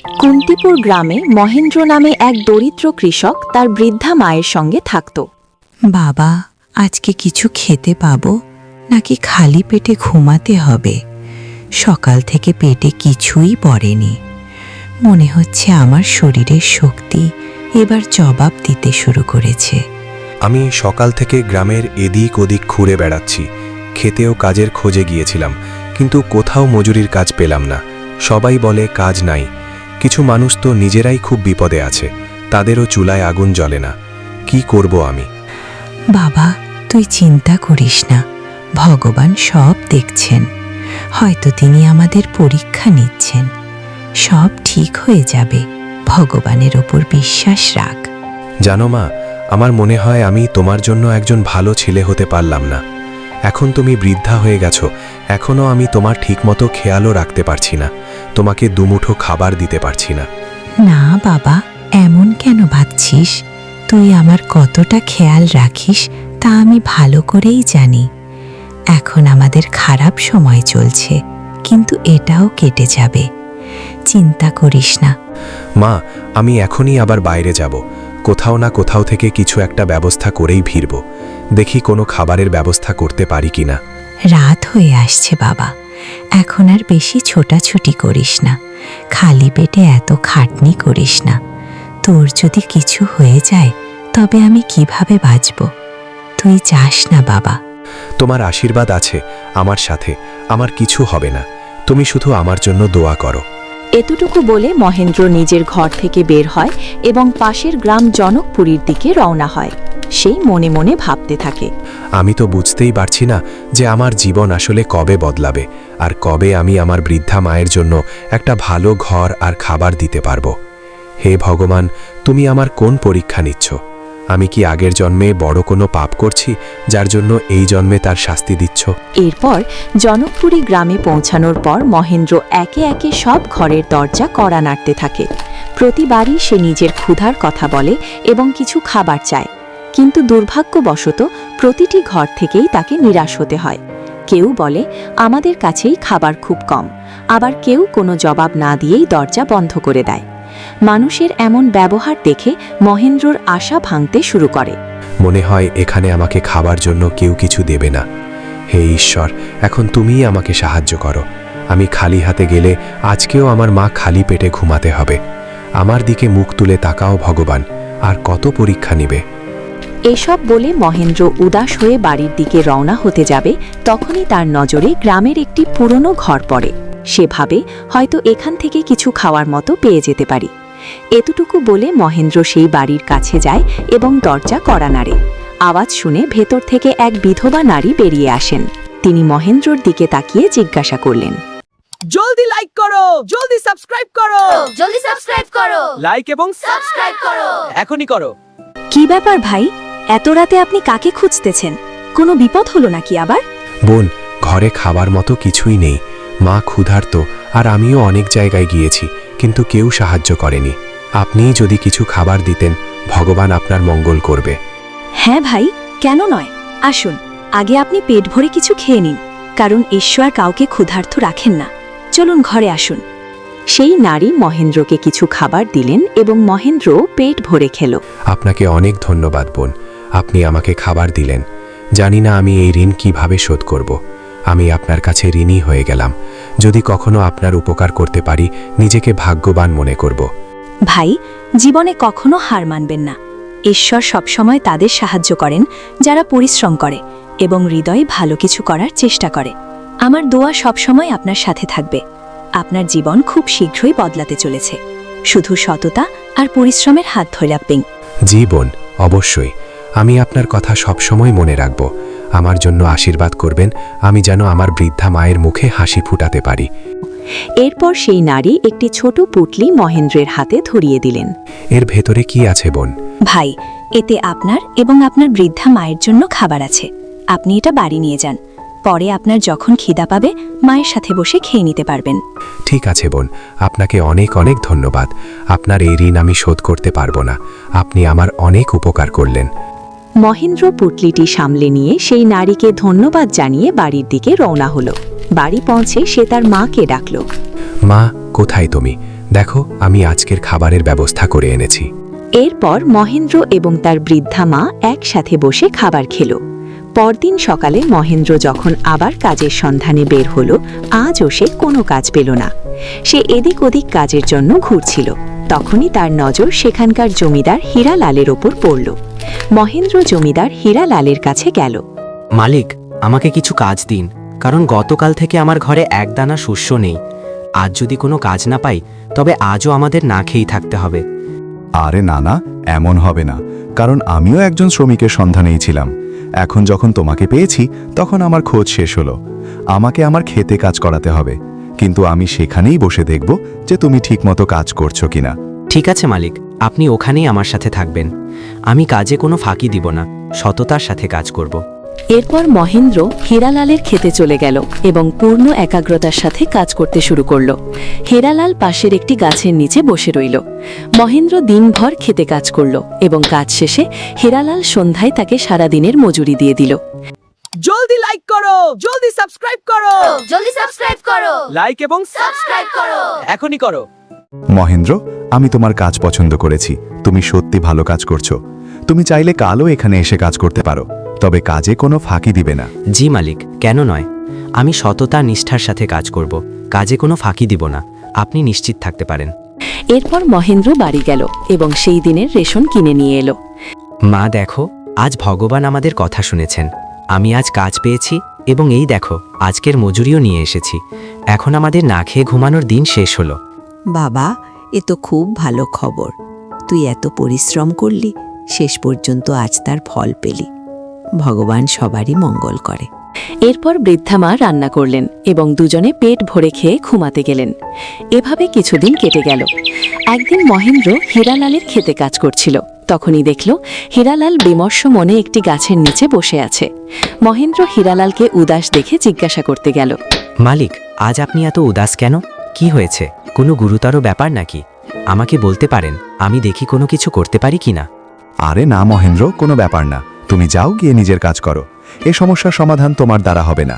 কুন্তিপুর গ্রামে মহেন্দ্র নামে এক দরিদ্র কৃষক তার বৃদ্ধা মায়ের সঙ্গে থাকত। বাবা, আজকে কিছু খেতে পাবো নাকি খালি পেটে ঘুমাতে হবে? সকাল থেকে পেটে কিছুই পড়েনি। মনে হচ্ছে আমার শরীরের শক্তি এবার জবাব দিতে শুরু করেছে। আমি সকাল থেকে গ্রামের এদিক ওদিক ঘুরে বেড়াচ্ছি। খেতেও কাজের খোঁজে গিয়েছিলাম, কিন্তু কোথাও মজুরির কাজ পেলাম না। সবাই বলে কাজ নাই। কিছু মানুষ তো নিজেরাই খুব বিপদে আছে, তাদেরও চুলায় আগুন জ্বলে না। কি করব আমি? বাবা, তুই চিন্তা করিস না, ভগবান সব দেখছেন। হয়তো তিনি আমাদের পরীক্ষা নিচ্ছেন। সব ঠিক হয়ে যাবে, ভগবানের ওপর বিশ্বাস রাখ। জানো মা, আমার মনে হয় আমি তোমার জন্য একজন ভালো ছেলে হতে পারলাম না। এখন তুমি বৃদ্ধা হয়ে গেছো, এখনও আমি তোমার ঠিকমতো খেয়ালও রাখতে পারছি না, তোমাকে দুমুঠো খাবার দিতে পারছি না। না বাবা, এমন কেন ভাবছিস? তুই আমার কতটা খেয়াল রাখিস তা আমি ভালো করেই জানি। এখন আমাদের খারাপ সময় চলছে, কিন্তু এটাও কেটে যাবে। চিন্তা করিস না। মা, আমি এখনই আবার বাইরে যাব। কোথাও না কোথাও থেকে কিছু একটা ব্যবস্থা করেই ফিরব। দেখি কোনো খাবারের ব্যবস্থা করতে পারি কিনা। রাত হয়ে আসছে বাবা, এখন আর বেশি ছোটাছুটি করিস না। খালি পেটে এত খাটনি করিস না। তোর যদি কিছু হয়ে যায় তবে আমি কিভাবে বাঁচব? তুই যাস না বাবা। তোমার আশীর্বাদ আছে আমার সাথে, আমার কিছু হবে না। তুমি শুধু আমার জন্য দোয়া করো। এতটুকু বলে মহেন্দ্র নিজের ঘর থেকে বের হয় এবং পাশের গ্রাম জনকপুরীর দিকে রওনা হয়। সেই মনে মনে ভাবতে থাকে, আমি তো বুঝতেই পারছি না যে আমার জীবন আসলে কবে বদলাবে, আর কবে আমি আমার বৃদ্ধা মায়ের জন্য একটা ভালো ঘর আর খাবার দিতে পারবো। হে ভগবান, তুমি আমার কোন পরীক্ষা নিচ্ছ? আমি কি আগের জন্মে বড় কোনো পাপ করছি, যার জন্য এই জন্মে তার শাস্তি দিচ্ছ? এরপর জনকপুরী গ্রামে পৌঁছানোর পর মহেন্দ্র একে একে সব ঘরের দরজা কড়া নাড়তে থাকে। প্রতিবারই সে নিজের ক্ষুধার কথা বলে এবং কিছু খাবার চায়, কিন্তু দুর্ভাগ্যবশত প্রতিটি ঘর থেকেই তাকে নিরাশ হতে হয়। কেউ বলে আমাদের কাছেই খাবার খুব কম, আবার কেউ কোনো জবাব না দিয়েই দরজা বন্ধ করে দেয়। মানুষের এমন ব্যবহার দেখে মহেন্দ্রর আশা ভাঙতে শুরু করে। মনে হয় এখানে আমাকে খাবার জন্য কেউ কিছু দেবে না। হে ঈশ্বর, এখন তুমিই আমাকে সাহায্য করো। আমি খালি হাতে গেলে আজকেও আমার মা খালি পেটে ঘুমাতে হবে। আমার দিকে মুখ তুলে তাকাও ভগবান, আর কত পরীক্ষা নিবে? এসব বলে মহেন্দ্র উদাস হয়ে বাড়ির দিকে রওনা হতে যাবে, তখনই তার নজরে গ্রামের একটি পুরনো ঘর পড়ে। সে ভাবে হয়তো এখান থেকে কিছু খাওয়ার মতো পেয়ে যেতে পারি। এতটুকু বলে মহেন্দ্র সেই বাড়ির কাছে যায় এবং দরজা কড়া নাড়ে। আওয়াজ শুনে ভেতর থেকে এক বিধবা নারী বেরিয়ে আসেন। তিনি মহেন্দ্রর দিকে তাকিয়ে জিজ্ঞাসা করলেন, জলদি লাইক করো, জলদি সাবস্ক্রাইব করো, জলদি সাবস্ক্রাইব করো, লাইক এবং সাবস্ক্রাইব করো। এখনই করো। কি ব্যাপার ভাই, এত রাতে আপনি কাকে খুঁজতেছেন? কোনো বিপদ হলো নাকি আবার? বোন, ঘরে খাবার মতো কিছুই নেই। মা ক্ষুধার্ত, আর আমিও অনেক জায়গায় গিয়েছি, কিন্তু কেউ সাহায্য করেনি। আপনিই যদি কিছু খাবার দিতেন, ভগবান আপনার মঙ্গল করবে। হ্যাঁ ভাই, কেন নয়, আসুন আগে আপনি পেট ভরে কিছু খেয়ে নিন, কারণ ঈশ্বর কাউকে ক্ষুধার্ত রাখেন না। চলুন ঘরে আসুন। সেই নারী মহেন্দ্রকে কিছু খাবার দিলেন এবং মহেন্দ্র পেট ভরে খেল। আপনাকে অনেক ধন্যবাদ বোন, আপনি আমাকে খাবার দিলেন। জানি না আমি এই ঋণ কিভাবে শোধ করব। আমি আপনার কাছে ঋণী হয়ে গেলাম। যদি কখনো আপনার উপকার করতে পারি, নিজেকে ভাগ্যবান মনে করব। ভাই, জীবনে কখনো হার মানবেন না। ঈশ্বর সবসময় তাদের সাহায্য করেন যারা পরিশ্রম করে এবং হৃদয়ে ভালো কিছু করার চেষ্টা করে। আমার দোয়া সবসময় আপনার সাথে থাকবে। আপনার জীবন খুব শীঘ্রই বদলাতে চলেছে। শুধু সততা আর পরিশ্রমের হাত ধরে রাখবেন। জি বোন, অবশ্যই। আমি আপনার কথা সবসময় মনে রাখব। আমার জন্য আশীর্বাদ করবেন, আমি যেন আমার বৃদ্ধা মায়ের মুখে হাসি ফুটাতে পারি। এরপর সেই নারী একটি ছোট পুঁটলি মহেন্দ্রের হাতে ধরিয়ে দিলেন। এর ভেতরে কি আছে বোন? ভাই, এতে আপনার এবং আপনার বৃদ্ধা মায়ের জন্য খাবার আছে। আপনি এটা বাড়ি নিয়ে যান। পরে আপনার যখন খিদা পাবে, মায়ের সাথে বসে খেয়ে নিতে পারবেন। ঠিক আছে বোন, আপনাকে অনেক অনেক ধন্যবাদ। আপনার এই ঋণ আমি শোধ করতে পারবো না। আপনি আমার অনেক উপকার করলেন। মহেন্দ্র পুঁটলিটি সামলে নিয়ে সেই নারীকে ধন্যবাদ জানিয়ে বাড়ির দিকে রওনা হলো। বাড়ি পৌঁছে সে তার মাকে ডাকল। মা, কোথায় তুমি? দেখো আমি আজকের খাবারের ব্যবস্থা করে এনেছি। এরপর মহেন্দ্র এবং তার বৃদ্ধা মা একসাথে বসে খাবার খেল। পরদিন সকালে মহেন্দ্র যখন আবার কাজের সন্ধানে বের হলো, আজও সে কোনো কাজ পেল না। সে এদিক ওদিক কাজের জন্য ঘুরছিল। তখনই তার নজর সেখানকার জমিদার হীরালালের ওপর পড়ল। মহেন্দ্র জমিদার হীরালালের কাছে গেল। মালিক, আমাকে কিছু কাজ দিন, কারণ গতকাল থেকে আমার ঘরে এক দানা শস্য নেই। আজ যদি কোনো কাজ না পাই তবে আজও আমাদের না খেয়েই থাকতে হবে। আরে না না, এমন হবে না, কারণ আমিও একজন শ্রমিকের সন্ধানেই ছিলাম। এখন যখন তোমাকে পেয়েছি তখন আমার খোঁজ শেষ হলো। আমাকে আমার খেতে কাজ করাতে হবে, কিন্তু আমি সেখানেই বসে দেখব যে তুমি ঠিকমতো কাজ করছো কিনা। ঠিক আছে মালিক, আপনি ওখানেই আমার সাথে থাকবেন। আমি কাজে কোনো ফাঁকি দিব না, সততার সাথে কাজ করব। এরপর মহেন্দ্র হীরালালের খেতে চলে গেল এবং পূর্ণ একাগ্রতার সাথে কাজ করতে শুরু করল। হীরালাল পাশের একটি গাছের নিচে বসে রইল। মহেন্দ্র দিনভর খেতে কাজ করল এবং কাজ শেষে হীরালাল সন্ধ্যায় তাকে সারাদিনের মজুরি দিয়ে দিল। জলদি লাইক করো, জলদি সাবস্ক্রাইব করো, জলদি সাবস্ক্রাইব করো, লাইক এবং সাবস্ক্রাইব করো। এখনই করো। মহেন্দ্র, আমি তোমার কাজ পছন্দ করেছি। তুমি সত্যি ভালো কাজ করছো। তুমি চাইলে কালও এখানে এসে কাজ করতে পারো, তবে কাজে কোনো ফাঁকি দিবে না। জি মালিক, কেন নয়। আমি সততা নিষ্ঠার সাথে কাজ করব, কাজে কোনো ফাঁকি দিব না, আপনি নিশ্চিত থাকতে পারেন। এরপর মহেন্দ্র বাড়ি গেল এবং সেই দিনের রেশন কিনে নিয়ে এলো। মা দেখো, আজ ভগবান আমাদের কথা শুনেছেন। আমি আজ কাজ পেয়েছি এবং এই দেখো আজকের মজুরিও নিয়ে এসেছি। এখন আমাদের না খেয়ে ঘুমানোর দিন শেষ হলো। বাবা, এ তো খুব ভালো খবর। তুই এত পরিশ্রম করলি, শেষ পর্যন্ত আজ তার ফল পেলি। ভগবান সবারই মঙ্গল করে। এরপর বৃদ্ধা মা রান্না করলেন এবং দুজনে পেট ভরে খেয়ে ঘুমাতে গেলেন। এভাবে কিছুদিন কেটে গেল। একদিন মহেন্দ্র হীরালালের খেতে কাজ করছিল। তখনই দেখল হীরালাল বিমর্ষ মনে একটি গাছের নিচে বসে আছে। মহেন্দ্র হীরালালকে উদাস দেখে জিজ্ঞাসা করতে গেল। মালিক, আজ আপনি এত উদাস কেন? কি হয়েছে? কোনো গুরুতর ব্যাপার নাকি? আমাকে বলতে পারেন, আমি দেখি কোনো কিছু করতে পারি কিনা। আরে না মহেন্দ্র, কোনো ব্যাপার না। তুমি যাও, গিয়ে নিজের কাজ করো। এ সমস্যার সমাধান তোমার দ্বারা হবে না।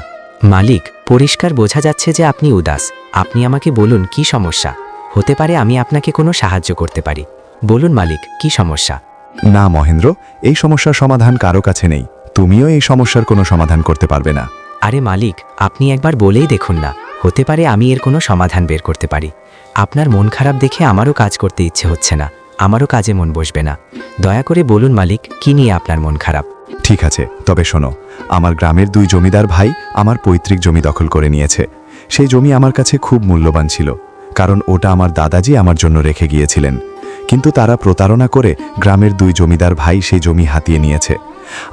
মালিক, পরিষ্কার বোঝা যাচ্ছে যে আপনি উদাস। আপনি আমাকে বলুন কি সমস্যা। হতে পারে আমি আপনাকে কোনো সাহায্য করতে পারি। বলুন মালিক, কি সমস্যা? না মহেন্দ্র, এই সমস্যার সমাধান কারো কাছে নেই। তুমিও এই সমস্যার কোনো সমাধান করতে পারবে না। আরে মালিক, আপনি একবার বলেই দেখুন না, হতে পারে আমি এর কোনো সমাধান বের করতে পারি। আপনার মন খারাপ দেখে আমারও কাজ করতে ইচ্ছে হচ্ছে না, আমারও কাজে মন বসবে না। দয়া করে বলুন মালিক, কি নিয়ে আপনার মন খারাপ? ঠিক আছে, তবে শোনো, আমার গ্রামের 2 জমিদার ভাই আমার পৈতৃক জমি দখল করে নিয়েছে। সেই জমি আমার কাছে খুব মূল্যবান ছিল, কারণ ওটা আমার দাদাজি আমার জন্য রেখে গিয়েছিলেন। কিন্তু তারা প্রতারণা করে গ্রামের 2 জমিদার ভাই সেই জমি হাতিয়ে নিয়েছে।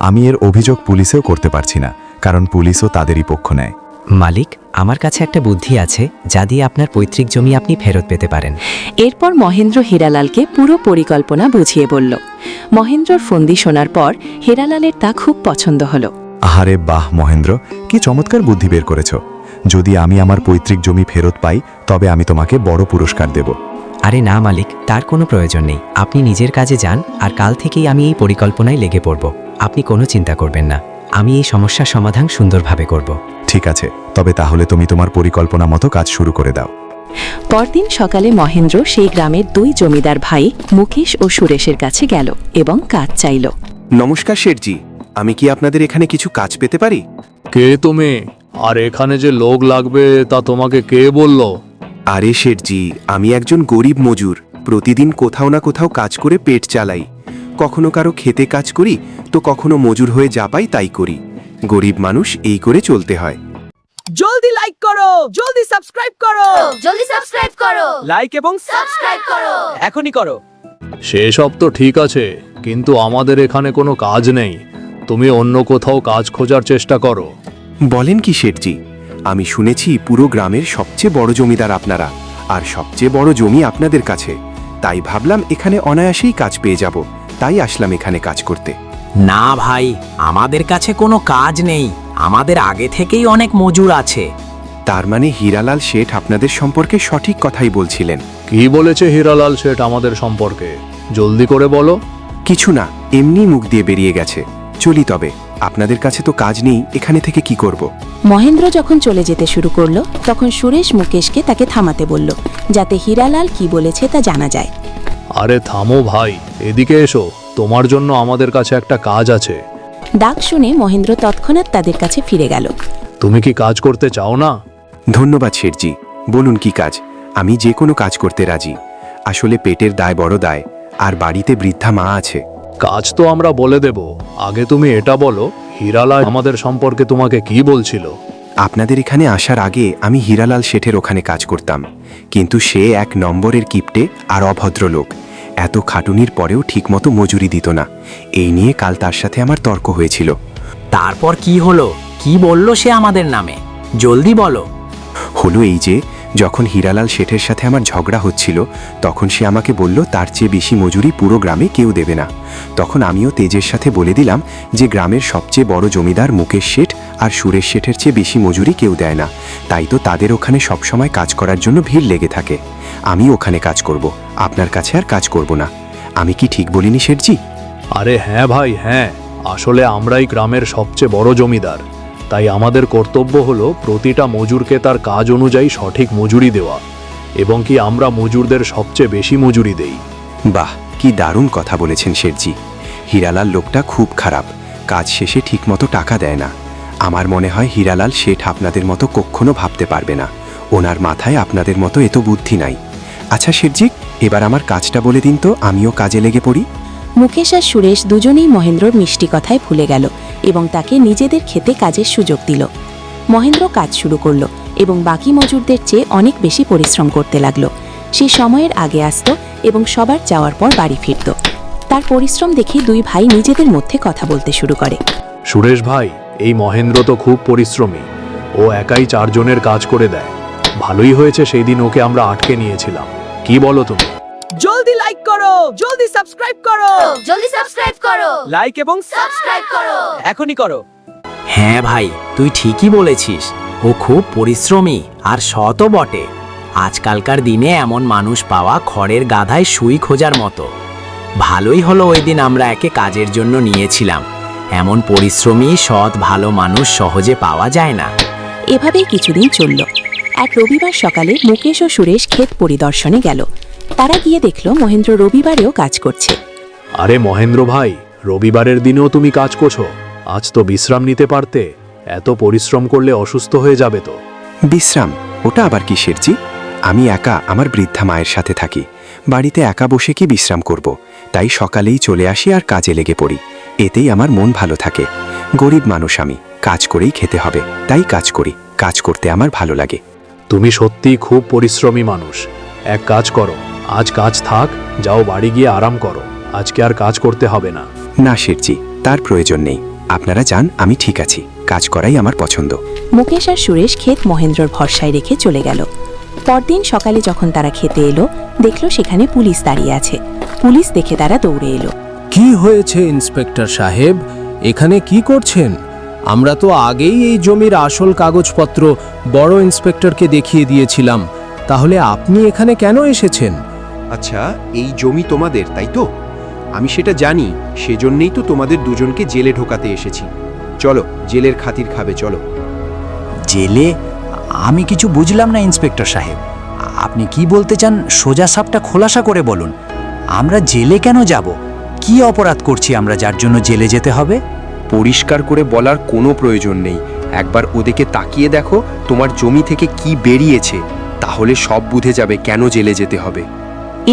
আমি এর অভিযোগ পুলিশেও করতে পারছি না, কারণ পুলিশও তাদেরই পক্ষ নেয়। মালিক, আমার কাছে একটা বুদ্ধি আছে, যা দিয়ে আপনার পৈতৃক জমি আপনি ফেরত পেতে পারেন। এরপর মহেন্দ্র হীরালালকে পুরো পরিকল্পনা বুঝিয়ে বলল। মহেন্দ্রর ফন্দি শোনার পর হীরালালের তা খুব পছন্দ হলো। আহারে বাহ মহেন্দ্র, কি চমৎকার বুদ্ধি বের করেছ। যদি আমি আমার পৈতৃক জমি ফেরত পাই তবে আমি তোমাকে বড় পুরস্কার দেব। আরে না মালিক, তার কোনো প্রয়োজন নেই। আপনি নিজের কাজে যান, আর কাল থেকেই আমি এই পরিকল্পনায় লেগে পড়ব। আপনি কোনো চিন্তা করবেন না, আমি এই সমস্যার সমাধান সুন্দরভাবে করব। ঠিক আছে, তবে তাহলে তুমি তোমার পরিকল্পনা মতো কাজ শুরু করে দাও। পরদিন সকালে মহেন্দ্র সেই গ্রামের 2 জমিদার ভাই মুকেশ ও সুরেশের কাছে গেল এবং কাজ চাইল। নমস্কার শেঠজি, আমি কি আপনাদের এখানে কিছু কাজ পেতে পারি? কে তুমি? আর এখানে যে লোক লাগবে তা তোমাকে কে বলল? আরে শেঠজি, আমি একজন গরিব মজুর। প্রতিদিন কোথাও না কোথাও কাজ করে পেট চালাই। কখনো কারো খেতে কাজ করি, তো কখনো মজুর হয়ে যা পাই তাই করি। গরিব মানুষ এই করে চলতে হয়। জলদি লাইক করো, জলদি সাবস্ক্রাইব করো, জলদি সাবস্ক্রাইব করো, লাইক এবং সাবস্ক্রাইব করো। এখনই করো। সেসব তো ঠিক আছে, কিন্তু আমাদের এখানে কোনো কাজ নেই। তুমি অন্য কোথাও কাজ খোঁজার চেষ্টা করো। বলেন কি শেঠজি? আমি শুনেছি পুরো গ্রামের সবচেয়ে বড় জমিদার আপনারা, আর সবচেয়ে বড় জমি আপনাদের কাছে। তাই ভাবলাম এখানে অনায়াসেই কাজ পেয়ে যাব, তাই আসলাম এখানে কাজ করতে। না ভাই, আমাদের কাছে কোনো কাজ নেই। আমাদের আগে থেকেই অনেক মজুর আছে। তার মানে হীরালাল শেঠ আপনাদের সম্পর্কে সঠিক কথাই বলছিলেন। কি বলেছে হীরালাল শেঠ আমাদের সম্পর্কে? জলদি করে বলো। কিছু না, এমনি মুখ দিয়ে বেরিয়ে গেছে। চলি তবে, আপনাদের কাছে তো কাজ নেই, এখানে থেকে কি করব। মহেন্দ্র যখন চলে যেতে শুরু করলো তখন সুরেশ মুকেশকে তাকে থামাতে বলল, যাতে হীরালাল কি বলেছে তা জানা যায়। আরে থামো ভাই, এদিকে এসো, তোমার জন্য আমাদের কাছে একটা কাজ আছে। ডাক শুনে মহেন্দ্র তৎক্ষণাৎ তাদের কাছে ফিরে গেল। তুমি কি কাজ করতে চাও না? ধন্যবাদ শেঠজি, বলুন কি কাজ। আমি যে কোনো কাজ করতে রাজি। আসলে পেটের দায় বড় দায়, আর বাড়িতে বৃদ্ধা মা আছে। কাজ তো আমরা বলে দেব, আগে তুমি এটা বলো, হীরালাল আমাদের সম্পর্কে তোমাকে কি বলছিল? আপনাদের এখানে আসার আগে আমি হীরালাল শেঠের ওখানে কাজ করতাম, কিন্তু সে 1 নম্বরের কিপটে আর অভদ্র লোক। এত খাটুনির পরেও ঠিকমতো মজুরি দিত না। এই নিয়ে কাল তার সাথে আমার তর্ক হয়েছিল। তারপর কি হলো? কি বলল সে আমাদের নামে? জলদি বলো। হলো এই যে, যখন হীরালাল শেঠের সাথে আমার ঝগড়া হচ্ছিল, তখন সে আমাকে বলল তার চেয়ে বেশি মজুরি পুরো গ্রামে কেউ দেবে না। তখন আমিও তেজের সাথে বলে দিলাম যে গ্রামের সবচেয়ে বড় জমিদার মুকেশ শেঠ আর সুরেশ শেঠের চেয়ে বেশি মজুরি কেউ দেয় না, তাই তো তাদের ওখানে সবসময় কাজ করার জন্য ভিড় লেগে থাকে। আমি ওখানে কাজ করব, আপনার কাছে আর কাজ করব না। আমি কি ঠিক বলিনি শেঠজি? আরে হ্যাঁ ভাই, হ্যাঁ, আসলে আমরাই গ্রামের সবচেয়ে বড় জমিদার, তাই আমাদের কর্তব্য হলো প্রতিটা মজুরকে তার কাজ অনুযায়ী সঠিক মজুরি দেওয়া, এবং কি আমরা মজুরদের সবচেয়ে বেশি মজুরি দেই। বাহ, কি দারুণ কথা বলেছেন শেঠজি। হীরালাল লোকটা খুব খারাপ, কাজ শেষে ঠিকমতো টাকা দেয় না। আমার মনে হয় হীরালাল শেঠ আপনাদের মতো কখনো ভাবতে পারবে না। ওনার মাথায় আপনাদের মতো এত বুদ্ধি নাই। আচ্ছা শেঠজি, এবার আমার কাজটা বলে দিন তো, আমিও কাজে লেগে পড়ি। মুকেশ আর সুরেশ দুজনেই মহেন্দ্রর মিষ্টি কথায় ভুলে গেল এবং তাকে নিজেদের খেতে কাজের সুযোগ দিল। মহেন্দ্র কাজ শুরু করলো এবং বাকি মজুরদের চেয়ে অনেক বেশি পরিশ্রম করতে লাগলো। সে সময়ের আগে আসতো এবং সবার যাওয়ার পর বাড়ি ফিরত। তার পরিশ্রম দেখে দুই ভাই নিজেদের মধ্যে কথা বলতে শুরু করে। সুরেশ ভাই, এই মহেন্দ্র তো খুব পরিশ্রমী, ও একাই 4 জনের কাজ করে দেয়। ভালোই হয়েছে সেই দিন ওকে আমরা আটকে নিয়েছিলাম। কি বলো তুমি? জলদি লাইক করো, জলদি সাবস্ক্রাইব করো, জলদি সাবস্ক্রাইব করো, লাইক এবং সাবস্ক্রাইব করো। এখনই করো। হ্যাঁ ভাই, তুই ঠিকই বলেছিস। ও খুব পরিশ্রমী আর সৎও বটে। আজকালকার দিনে এমন মানুষ পাওয়া খড়ের গাধায় সুই খোঁজার মতো। ভালোই হলো ওই দিন আমরা একে কাজের জন্য নিয়েছিলাম। এমন পরিশ্রমী সৎ ভালো মানুষ সহজে পাওয়া যায় না। এভাবেই কিছুদিন চলল। এক রবিবার সকালে মুকেশ ও সুরেশ ক্ষেত পরিদর্শনে গেল। তারা গিয়ে দেখল মহেন্দ্র রবিবারেও কাজ করছে। আরে মহেন্দ্র ভাই, রবিবারের দিনেও তুমি কাজ করছো? আজ তো বিশ্রাম নিতে পারতে। এত পরিশ্রম করলে অসুস্থ হয়ে যাবে তো। বিশ্রাম? ওটা আবার কি শেঠজি? আমি একা আমার বৃদ্ধা মায়ের সাথে থাকি। বাড়িতে একা বসে কি বিশ্রাম করব? তাই সকালেই চলে আসি আর কাজে লেগে পড়ি। এতেই আমার মন ভালো থাকে। গরিব মানুষ আমি, কাজ করেই খেতে হবে, তাই কাজ করি। কাজ করতে আমার ভালো লাগে। তুমি সত্যিই খুব পরিশ্রমী মানুষ। এক কাজ করো, আজ কাজ থাক, যাও বাড়ি গিয়ে আরাম করো। আজকে আর কাজ করতে হবে না। না শেঠজি, তার প্রয়োজন নেই। আপনারা যান, আমি ঠিক আছি। কাজ করাই আমার পছন্দ। মুকেশ আর সুরেশ ক্ষেত মহেন্দ্রর ভরসায় রেখে চলে গেল। পরদিন সকালে যখন তারা খেতে এলো, দেখলো সেখানে পুলিশ দাঁড়িয়ে আছে। পুলিশ দেখে তারা দৌড়ে এলো। কি হয়েছে ইন্সপেক্টর সাহেব? এখানে কি করছেন? আমরা তো আগেই এই জমির আসল কাগজপত্র বড় ইন্সপেক্টরকে দেখিয়ে দিয়েছিলাম। তাহলে আপনি এখানে কেন এসেছেন? আচ্ছা, এই জমি তোমাদের, তাই তো? আমি সেটা জানি, সেজন্যই তো তোমাদের দুজনকে জেলে ঢোকাতে এসেছি। চলো, জেলের খাতির খাবে, চলো। জেলে? আমি কিছু বুঝলাম না ইন্সপেক্টর সাহেব। আপনি কি বলতে চান সোজা সাপটা খোলাসা করে বলুন। আমরা জেলে কেন যাব? কি অপরাধ করছি আমরা যার জন্য জেলে যেতে হবে? পরিষ্কার করে বলার কোনো প্রয়োজন নেই। একবার ওদিকে তাকিয়ে দেখো তোমার জমি থেকে কি বেরিয়েছে, তাহলে সব বুঝে যাবে কেন জেলে যেতে হবে।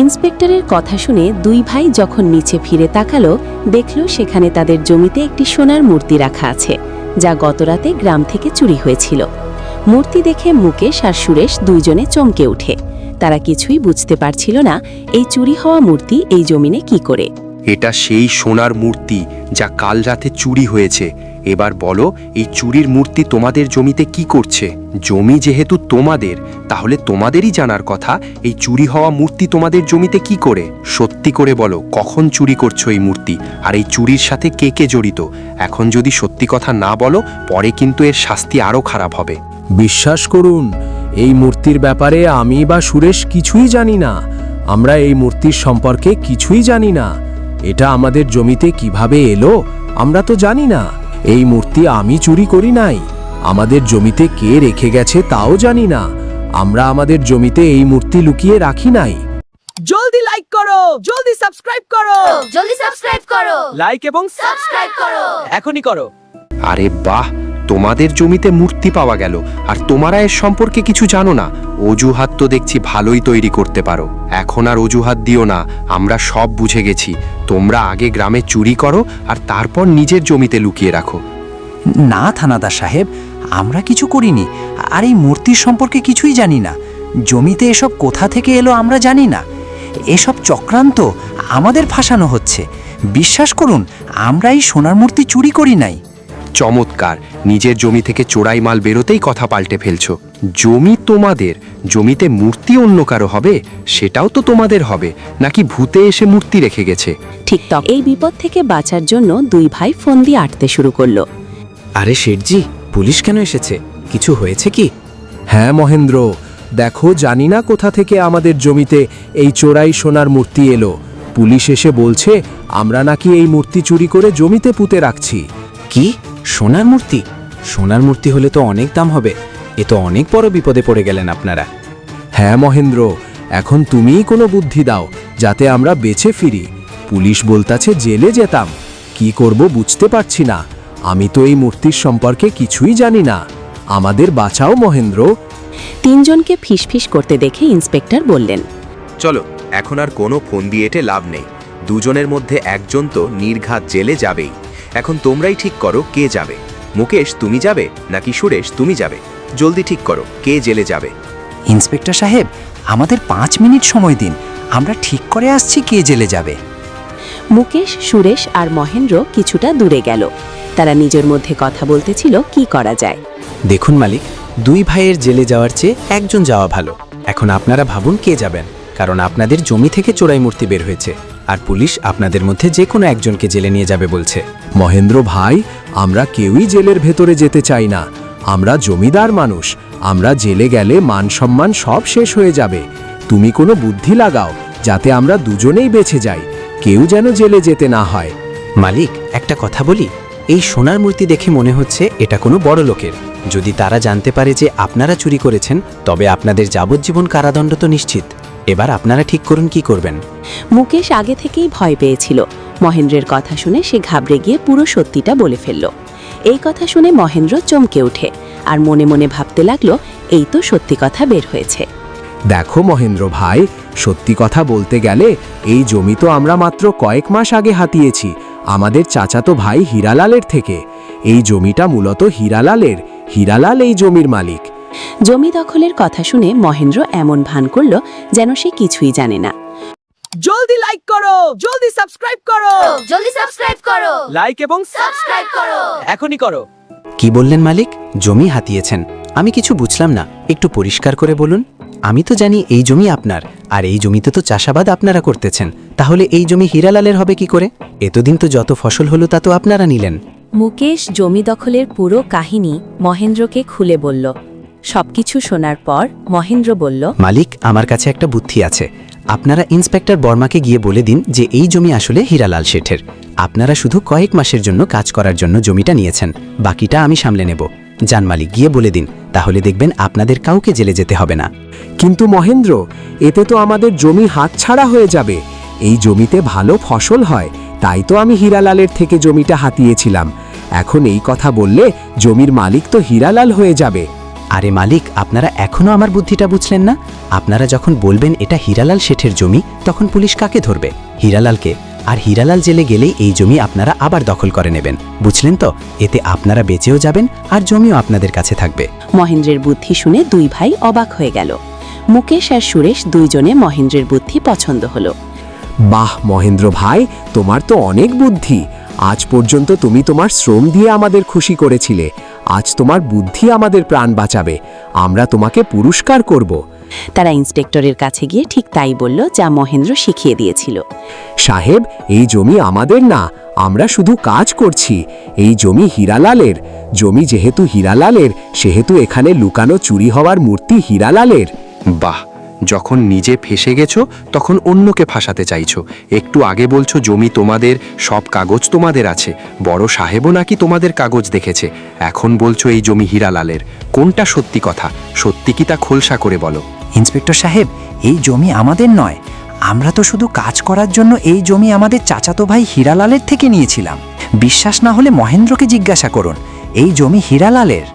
ইন্সপেক্টরের কথা শুনে দুই ভাই যখন নিচে ফিরে তাকালো, দেখল সেখানে তাদের জমিতে একটি সোনার মূর্তি রাখা আছে, যা গতরাতে গ্রাম থেকে চুরি হয়েছিল। মূর্তি দেখে মুকেশ আর সুরেশ দুইজনে চমকে ওঠে। তারা কিছুই বুঝতে পারছিল না এই চুরি হওয়া মূর্তি এই জমিনে কি করে। এটা সেই সোনার মূর্তি যা কাল রাতে চুরি হয়েছে। এবার বলো, এই চুরির মূর্তি তোমাদের জমিতে কি করছে? জমি যেহেতু তোমাদের, তাহলে তোমাদেরই জানার কথা এই চুরি হওয়া মূর্তি তোমাদের জমিতে কি করে। সত্যি করে বলো, কখন চুরি করছো এই মূর্তি, আর এই চুরির সাথে কে কে জড়িত? এখন যদি সত্যি কথা না বলো, পরে কিন্তু এর শাস্তি আরও খারাপ হবে। বিশ্বাস করুন, এই মূর্তির ব্যাপারে আমি বা সুরেশ কিছুই জানি না। আমরা এই মূর্তির সম্পর্কে কিছুই জানি না। এটা আমাদের জমিতে কিভাবে এলো আমরা তো জানি না। এই মূর্তি আমি চুরি করি নাই। আমাদের জমিতে কে রেখে গেছে তাও জানি না। আমরা আমাদের জমিতে এই মূর্তি লুকিয়ে রাখি নাই। জলদি লাইক করো, জলদি সাবস্ক্রাইব করো, জলদি সাবস্ক্রাইব করো, লাইক এবং সাবস্ক্রাইব করো। এখনই করো। আরে বাহ, তোমাদের জমিতে মূর্তি পাওয়া গেল আর তোমরা এর সম্পর্কে কিছু জানো না। অজুহাত তো দেখছি ভালোই তৈরি করতে পারো। এখন আর অজুহাত দিও না, আমরা সব বুঝে গেছি। তোমরা আগে গ্রামে চুরি করো আর তারপর নিজের জমিতে লুকিয়ে রাখো। না থানাদার সাহেব, আমরা কিছু করিনি, আর এই মূর্তির সম্পর্কে কিছুই জানি না। জমিতে এসব কোথা থেকে এলো আমরা জানি না। এসব চক্রান্ত, আমাদের ফাঁসানো হচ্ছে। বিশ্বাস করুন, আমরা এই সোনার মূর্তি চুরি করি নাই। চমৎকার, নিজের জমি থেকে চোরাই মাল বেরোতেই কথা পাল্টে ফেলছো। জমি তোমাদের, জমিতে মূর্তি অন্য কারো হবে, সেটাও তো তোমাদের হবে, নাকি ভূতে এসে মূর্তি রেখে গেছে? ঠিক এই বিপদ থেকে বাঁচার জন্য দুই ভাই ফোন দিয়ে আঁটতে শুরু করলো। আরে শেঠজি, পুলিশ কেন এসেছে? কিছু হয়েছে কি? হ্যাঁ মহেন্দ্র, দেখো, জানি না কোথা থেকে আমাদের জমিতে এই চোরাই সোনার মূর্তি এলো। পুলিশ এসে বলছে আমরা নাকি এই মূর্তি চুরি করে জমিতে পুঁতে রাখছি। কি? সোনার মূর্তি? সোনার মূর্তি হলে তো অনেক দাম হবে। এ তো অনেক বড় বিপদে পড়ে গেলেন আপনারা। হ্যাঁ মহেন্দ্র, এখন তুমিই কোনো বুদ্ধি দাও যাতে আমরা বেঁচে ফিরি। পুলিশ বলতাছে জেলে যেতাম, কি করব বুঝতে পারছি না। আমি তো এই মূর্তির সম্পর্কে কিছুই জানি না। আমাদের বাঁচাও মহেন্দ্র। তিনজনকে ফিসফিস করতে দেখে ইন্সপেক্টর বললেন, চলো, এখন আর কোনো ফোন দিয়ে এটে লাভ নেই। দুজনের মধ্যে একজন তো নির্ঘাত জেলে যাবেই। এখন তোমরাই ঠিক করো কে যাবে। মুকেশ তুমি যাবে নাকি সুরেশ তুমি যাবে? জলদি ঠিক করো কে জেলে যাবে। ইন্সপেক্টর সাহেব, আমাদের 5 মিনিট সময় দিন, আমরা ঠিক করে আসছি কে জেলে যাবে। মুকেশ, সুরেশ আর মহেন্দ্র কিছুটা দূরে গেল। তারা নিজের মধ্যে কথা বলতেছিল কি করা যায়। দেখুন মালিক, দুই ভাইয়ের জেলে যাওয়ার চেয়ে একজন যাওয়া ভালো। এখন আপনারা ভাবুন কে যাবেন, কারণ আপনাদের জমি থেকে চোরাই মূর্তি বের হয়েছে আর পুলিশ আপনাদের মধ্যে যে কোনো একজনকে জেলে নিয়ে যাবে বলছে। মহেন্দ্র ভাই, আমরা কেউই জেলের ভেতরে যেতে চাই না। আমরা জমিদার মানুষ, আমরা জেলে গেলে মান সম্মান সব শেষ হয়ে যাবে। তুমি কোনো বুদ্ধি লাগাও যাতে আমরা দুজনেই বেঁচে যাই, কেউ যেন জেলে যেতে না হয়। মালিক, একটা কথা বলি, এই সোনার মূর্তি দেখে মনে হচ্ছে এটা কোনো বড় লোকের। যদি তারা জানতে পারে যে আপনারা চুরি করেছেন, তবে আপনাদের যাবজ্জীবন কারাদণ্ড তো নিশ্চিত। এবার আপনারা ঠিক করুন কি করবেন। মুকেশ আগে থেকেই ভয় পেয়েছিল। মহেন্দ্রের কথা শুনে সে ঘাবড়ে গিয়ে পুরো সত্যিটা বলে ফেলল। এই কথা শুনে মহেন্দ্র চমকে ওঠে আর মনে মনে ভাবতে লাগলো, এই তো সত্যি কথা বের হয়েছে। দেখো মহেন্দ্র ভাই, সত্যি কথা বলতে গেলে এই জমি তো আমরা মাত্র কয়েক মাস আগে হাতিয়েছি আমাদের চাচাতো ভাই হীরালালের থেকে। এই জমিটা মূলত হীরালালের। হীরালাল এই জমির মালিক। জমি দখলের কথা শুনে মহেন্দ্র এমন ভান করল যেন সে কিছুই জানে না। জলদি লাইক করো, জলদি সাবস্ক্রাইব করো, জলদি সাবস্ক্রাইব করো, লাইক এবং সাবস্ক্রাইব করো। এখনই করো। কি বললেন মালিক? জমি হাতিয়েছেন? আমি কিছু বুঝলাম না, একটু পরিষ্কার করে বলুন। আমি তো জানি এই জমি আপনার, আর এই জমিতে তো চাষাবাদ আপনারা করতেছেন। তাহলে এই জমি হীরালালের হবে কি করে? এতদিন তো যত ফসল হলো তা তো আপনারা নিলেন। মুকেশ জমি দখলের পুরো কাহিনী মহেন্দ্রকে খুলে বলল। সবকিছু শোনার পর মহেন্দ্র বলল, মালিক, আমার কাছে একটা বুদ্ধি আছে। আপনারা ইন্সপেক্টর বর্মাকে গিয়ে বলে দিন যে এই জমি আসলে হীরালাল শেঠের। আপনারা শুধু কয়েক মাসের জন্য কাজ করার জন্য জমিটা নিয়েছেন, বাকিটা আমি সামলে নেব। যান মালিক, গিয়ে বলে দিন, তাহলে দেখবেন আপনাদের কাউকে জেলে যেতে হবে না। কিন্তু মহেন্দ্র, এতে তো আমাদের জমি হাতছাড়া হয়ে যাবে। এই জমিতে ভালো ফসল হয়, তাই তো আমি হীরালালের থেকে জমিটা হাতিয়েছিলাম। এখন এই কথা বললে জমির মালিক তো হীরালাল হয়ে যাবে। আরে মালিক, আপনারা এখনো আমার বুদ্ধিটা বুঝলেন না? আপনারা যখন বলবেন এটা হীরালাল শেঠের জমি, তখন পুলিশ কাকে ধরবে? হীরালালকে। আর হীরালাল জেলে গেলেই এই জমি আপনারা আবার দখল করে নেবেন, বুঝলেন তো? এতে আপনারা বেঁচেও যাবেন আর জমিও আপনাদের কাছে থাকবে। মহেন্দ্রের বুদ্ধি শুনে দুই ভাই অবাক হয়ে গেল। মুকেশ আর সুরেশ দুইজনে মহেন্দ্রের বুদ্ধি পছন্দ হলো। বাহ মহেন্দ্র ভাই, তোমার তো অনেক বুদ্ধি। আজ পর্যন্ত তুমি তোমার শ্রম দিয়ে আমাদের খুশি করেছিলে, আজ তোমার বুদ্ধি আমাদের প্রাণ বাঁচাবে। আমরা তোমাকে পুরস্কার করব। তারা ইন্সপেক্টরের কাছে গিয়ে ঠিক তাই বলল যা মহেন্দ্র শিখিয়ে দিয়েছিল। সাহেব, এই জমি আমাদের না, আমরা শুধু কাজ করছি। এই জমি হীরালালের। জমি যেহেতু হীরালালের, সেহেতু এখানে লুকানো চুরি হওয়ার মূর্তি হীরালালের। বাহ, যখন নিজে ফেসে গেছো তখন অন্যকে ফাঁসাতে চাইছো। একটু আগে বলছো জমি তোমাদের, সব কাগজ তোমাদের আছে, বড় সাহেবও নাকি তোমাদের কাগজ দেখেছে। এখন বলছো এই জমি হীরালালের। কোনটা সত্যি কথা? সত্যি কি তা খোলসা করে বলো। ইন্সপেক্টর সাহেব, এই জমি আমাদের নয়। আমরা তো শুধু কাজ করার জন্য এই জমি আমাদের চাচাতো ভাই হীরালালের থেকে নিয়েছিলাম। বিশ্বাস না হলে মহেন্দ্রকে জিজ্ঞাসা করুন, এই জমি হীরালালের।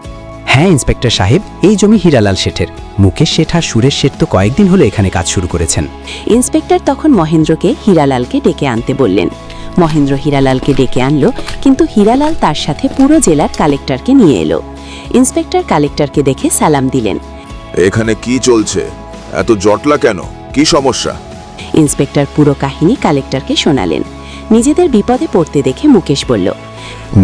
হ্যাঁ ইন্সপেক্টর সাহেব, এই জমি হীরালাল শেঠের। মুকেশ শেঠ আর সুরেশ শেঠ তো কয়েকদিন হলো এখানে কাজ শুরু করেছেন। ইন্সপেক্টর তখন মহেন্দ্রকে হীরালালকে ডেকে আনতে বললেন। মহেন্দ্র হীরালালকে ডেকে আনলো, কিন্তু হীরালাল তার সাথে পুরো জেলার কালেক্টরকে নিয়ে এলো। ইন্সপেক্টর কালেক্টরকে দেখে সালাম দিলেন। এখানে কি চলছে? এত জটলা কেন? কি সমস্যা? ইন্সপেক্টর পুরো কাহিনী কালেক্টরকে শোনালেন। নিজেদের বিপদে পড়তে দেখে মুকেশ বলল,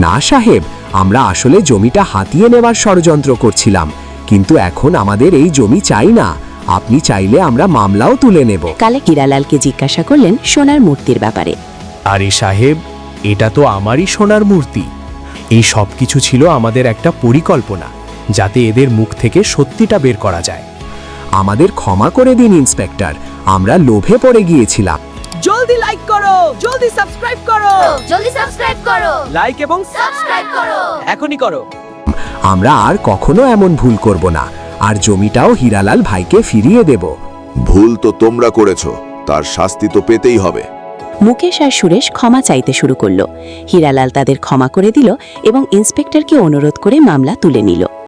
না সাহেব, আমরা আসলে জমিটা হাতিয়ে নেওয়ার ষড়যন্ত্র করছিলাম, কিন্তু এখন আমাদের এই জমি চাই না। আপনি চাইলে আমরা মামলাও তুলে নেব। কালে হীরালালকে জিজ্ঞাসা করলেন সোনার মূর্তির ব্যাপারে। আরে সাহেব, এটা তো আমারই সোনার মূর্তি। এই সব কিছু ছিল আমাদের একটা পরিকল্পনা, যাতে এদের মুখ থেকে সত্যিটা বের করা যায়। আমাদের ক্ষমা করে দিন ইন্সপেক্টর, আমরা লোভে পড়ে গিয়েছিলাম। জলদি লাইক করো, জলদি সাবস্ক্রাইব করো, জলদি সাবস্ক্রাইব করো, লাইক এবং সাবস্ক্রাইব করো। এখনই করো। আমরা আর কখনো এমন ভুল করব না, আর জমিটাও হীরালাল ভাইকে ফিরিয়ে দেব। ভুল তো তোমরা করেছো, তার শাস্তি তো পেতেই হবে। মুকেশ আর সুরেশ ক্ষমা চাইতে শুরু করলো। হীরালাল তাদের ক্ষমা করে দিল এবং ইন্সপেক্টরকে অনুরোধ করে মামলা তুলে নিল।